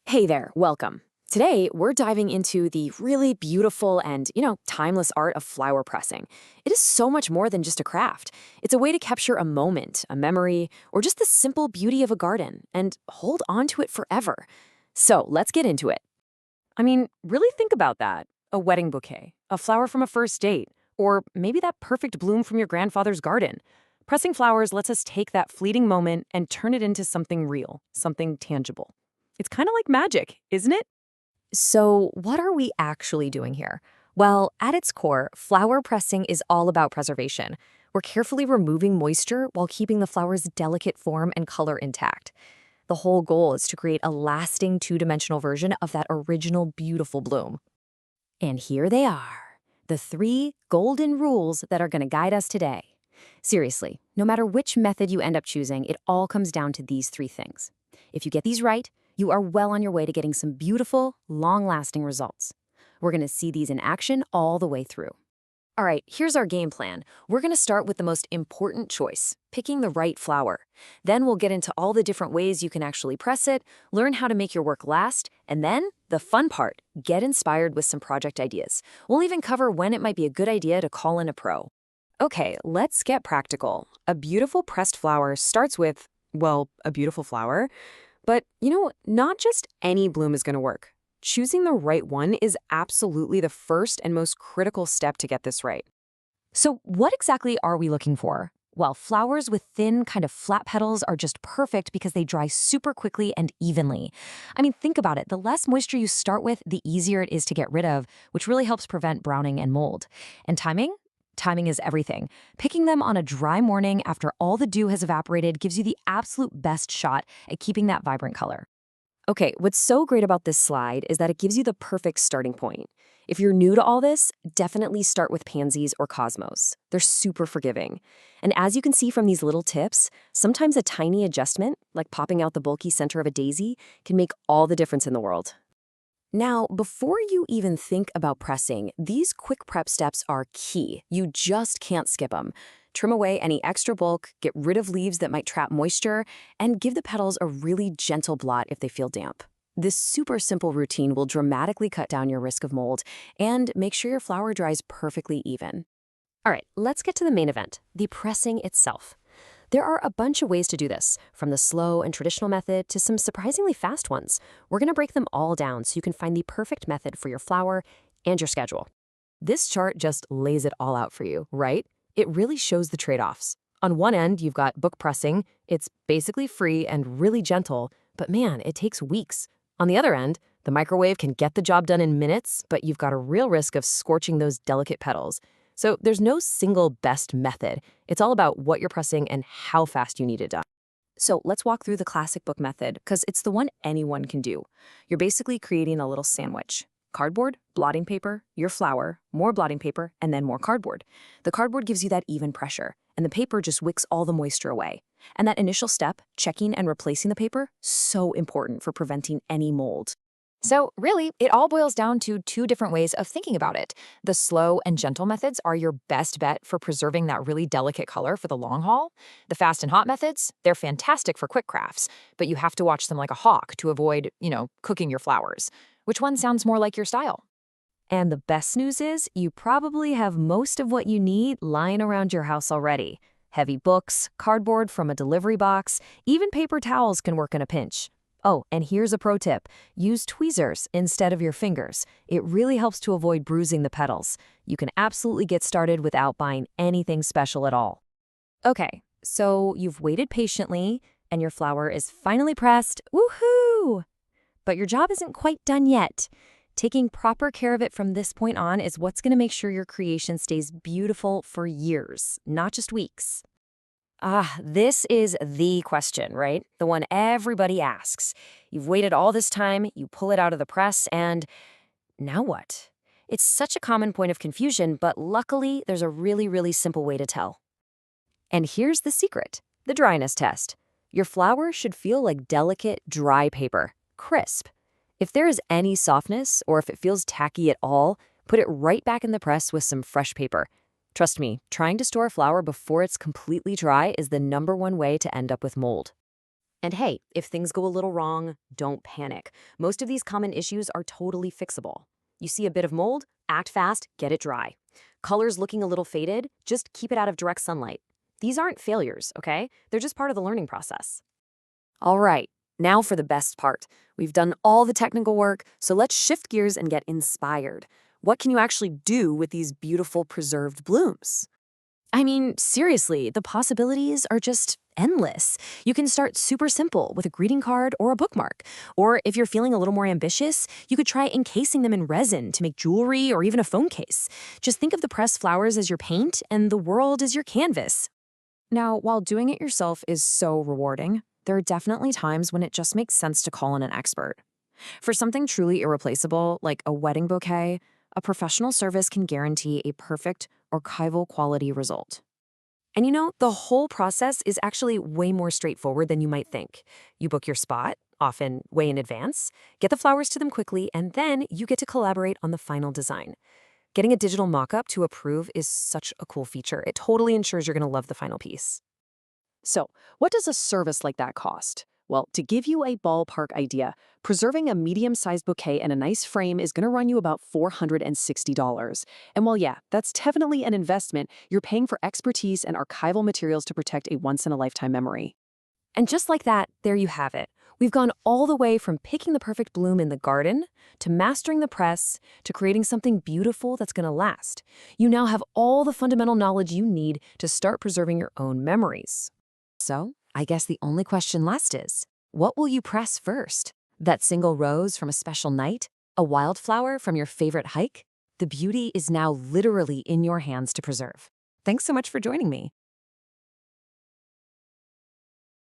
Hey there, welcome. Today, we're diving into the really beautiful and, timeless art of flower pressing. It is so much more than just a craft. It's a way to capture a moment, a memory, or just the simple beauty of a garden and hold on to it forever. So let's get into it. Really think about that. A wedding bouquet, a flower from a first date, or maybe that perfect bloom from your grandfather's garden. Pressing flowers lets us take that fleeting moment and turn it into something real, something tangible. It's kind of like magic, isn't it? So, what are we actually doing here? Well, at its core, flower pressing is all about preservation. We're carefully removing moisture while keeping the flower's delicate form and color intact. The whole goal is to create a lasting two-dimensional version of that original beautiful bloom. And here they are, the three golden rules that are going to guide us today. Seriously, no matter which method you end up choosing, it all comes down to these three things. If you get these right, you are well on your way to getting some beautiful, long-lasting results. We're going to see these in action all the way through. All right, here's our game plan. We're going to start with the most important choice, picking the right flower. Then we'll get into all the different ways you can actually press it, learn how to make your work last, and then, the fun part, get inspired with some project ideas. We'll even cover when it might be a good idea to call in a pro. Okay, let's get practical. A beautiful pressed flower starts with, well, a beautiful flower. But, not just any bloom is going to work. Choosing the right one is absolutely the first and most critical step to get this right. So, what exactly are we looking for? Well, flowers with thin, kind of flat petals are just perfect because they dry super quickly and evenly. Think about it. The less moisture you start with, the easier it is to get rid of, which really helps prevent browning and mold. And timing? Timing is everything. Picking them on a dry morning after all the dew has evaporated gives you the absolute best shot at keeping that vibrant color. Okay, what's so great about this slide is that it gives you the perfect starting point. If you're new to all this, definitely start with pansies or cosmos. They're super forgiving. And as you can see from these little tips, sometimes a tiny adjustment, like popping out the bulky center of a daisy, can make all the difference in the world. Now, before you even think about pressing, these quick prep steps are key. You just can't skip them. Trim away any extra bulk, get rid of leaves that might trap moisture, and give the petals a really gentle blot if they feel damp. This super simple routine will dramatically cut down your risk of mold and make sure your flower dries perfectly even. All right, let's get to the main event, the pressing itself. There are a bunch of ways to do this, from the slow and traditional method to some surprisingly fast ones. We're going to break them all down so you can find the perfect method for your flower and your schedule. This chart just lays it all out for you, right? It really shows the trade-offs. On one end, you've got book pressing. It's basically free and really gentle, but man, it takes weeks. On the other end, the microwave can get the job done in minutes, but you've got a real risk of scorching those delicate petals. So there's no single best method. It's all about what you're pressing and how fast you need it done. So let's walk through the classic book method because it's the one anyone can do. You're basically creating a little sandwich. Cardboard, blotting paper, your flower, more blotting paper, and then more cardboard. The cardboard gives you that even pressure, and the paper just wicks all the moisture away. And that initial step, checking and replacing the paper, so important for preventing any mold. So, really, it all boils down to two different ways of thinking about it. The slow and gentle methods are your best bet for preserving that really delicate color for the long haul. The fast and hot methods, they're fantastic for quick crafts, but you have to watch them like a hawk to avoid, cooking your flowers. Which one sounds more like your style? And the best news is, you probably have most of what you need lying around your house already. Heavy books, cardboard from a delivery box, even paper towels can work in a pinch. Oh, and here's a pro tip. Use tweezers instead of your fingers. It really helps to avoid bruising the petals. You can absolutely get started without buying anything special at all. Okay, so you've waited patiently, and your flower is finally pressed. Woohoo! But your job isn't quite done yet. Taking proper care of it from this point on is what's going to make sure your creation stays beautiful for years, not just weeks. This is the question, right? The one everybody asks. You've waited all this time, you pull it out of the press, and now what? It's such a common point of confusion, but luckily there's a really, really simple way to tell. And here's the secret, the dryness test. Your flower should feel like delicate, dry paper, crisp. If there is any softness, or if it feels tacky at all, put it right back in the press with some fresh paper. Trust me, trying to store a flower before it's completely dry is the #1 way to end up with mold. And hey, if things go a little wrong, don't panic. Most of these common issues are totally fixable. You see a bit of mold? Act fast, get it dry. Colors looking a little faded? Just keep it out of direct sunlight. These aren't failures, okay? They're just part of the learning process. All right, now for the best part. We've done all the technical work, so let's shift gears and get inspired. What can you actually do with these beautiful preserved blooms? I mean, seriously, the possibilities are just endless. You can start super simple with a greeting card or a bookmark. Or if you're feeling a little more ambitious, you could try encasing them in resin to make jewelry or even a phone case. Just think of the pressed flowers as your paint and the world as your canvas. Now, while doing it yourself is so rewarding, there are definitely times when it just makes sense to call in an expert. For something truly irreplaceable, like a wedding bouquet, a professional service can guarantee a perfect, archival quality result. And you know, the whole process is actually way more straightforward than you might think. You book your spot, often way in advance, get the flowers to them quickly, and then you get to collaborate on the final design. Getting a digital mock-up to approve is such a cool feature. It totally ensures you're going to love the final piece. So, what does a service like that cost? Well, to give you a ballpark idea, preserving a medium-sized bouquet in a nice frame is going to run you about $460. And while, yeah, that's definitely an investment, you're paying for expertise and archival materials to protect a once-in-a-lifetime memory. And just like that, there you have it. We've gone all the way from picking the perfect bloom in the garden, to mastering the press, to creating something beautiful that's going to last. You now have all the fundamental knowledge you need to start preserving your own memories. So, I guess the only question left is, what will you press first? That single rose from a special night? A wildflower from your favorite hike? The beauty is now literally in your hands to preserve. Thanks so much for joining me.